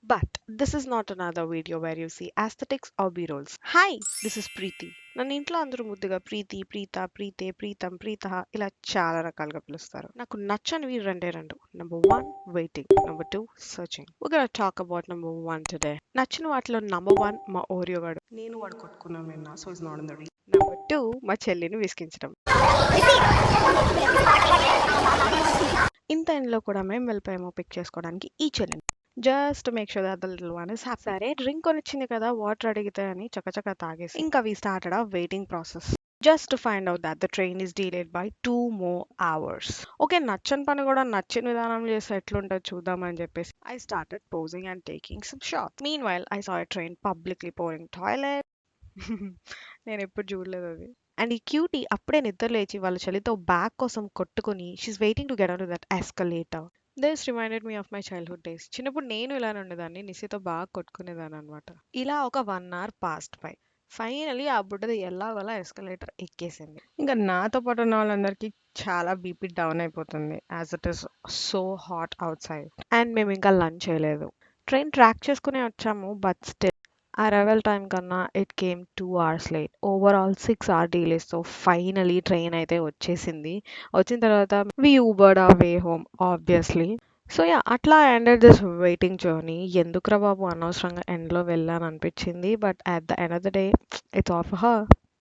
But this is not another video where you see aesthetics or B-rolls. Hi, this is Preeti. నన్ను ఇంట్లో అందరూ ముద్దుగా ప్రీతి, ప్రీత, ప్రీతే, ప్రీతం, ప్రీత ఇలా చాలా రకాలుగా పిలుస్తారు. నాకు నచ్చనివి రెండే రెండు. Number 1 waiting. Number 2 searching. We're gonna talk about number 1 today. నచ్చిన వాటిలో number 1 మా ఓరియో గాడు. నేను వాడు కొట్టుకున్నాం నిన్న, so it's not in the read. Number 2 మా చెల్లిని విసిగించడం. ఇంత ఎండ్లో కూడా మేము వెళ్ళిపోయాము పిక్ చేసుకోవడానికి ఈ చెల్లిని. Just to make sure that the little one is happy. సరే డ్రింక్ కొనిచ్చింది కదా వాటర్ అడిగితే అని చకచక తాగేసి ఇంకా వి స్టార్టెడ్ ఆ waiting process just to find out that the train is delayed by 2 more hours. Okay నచ్చని పని కూడా నచ్చిన విధానం చేస్తే ఎట్లుంటుంది చూద్దామని చెప్పేసి I started posing and taking some shots. Mean while I saw a train publicly pouring toilet. నేను ఎప్పుడు చూడలేదు అది. అండ్ ఈ క్యూటీ అప్పుడే నిద్ర లేచి వాళ్ళ చలితో బ్యాగ్ కోసం కొట్టుకుని she's waiting to get on to that escalator. This reminded me of my childhood days. చిన్నప్పుడు నేను ఇలానే ఉండేదాన్ని, నిసితో బాగా కొట్టుకునేదాన్ని అనమాట. ఇలా ఒక 1 hour పాస్ట్ బై. ఫైనలీ ఆ బుడ్డది ఎలాగోలా ఎస్కలేటర్ ఎక్కేసింది. ఇంకా నాతో పాటు ఉన్న వాళ్ళందరికీ చాలా బీపీ డౌన్ అయిపోతుంది as it is so hot అవుట్ సైడ్. అండ్ మేము ఇంకా లంచ్ చేయలేదు. ట్రైన్ ట్రాక్ చేసుకునే వచ్చాము బట్ స్టిల్ అరైవల్ టైం కన్నా it came 2 hours late. Overall 6 hour డీలేస్తో ఫైనలీ ట్రైన్ అయితే వచ్చేసింది. వచ్చిన తర్వాత we Ubered our way home obviously. So yeah అట్లా ఎండెడ్ దిస్ వెయిటింగ్ జర్నీ. ఎందుకురా బాబు అనవసరంగా ఎండ్లో వెళ్ళాను అనిపించింది. But at the end of the day it's all for her.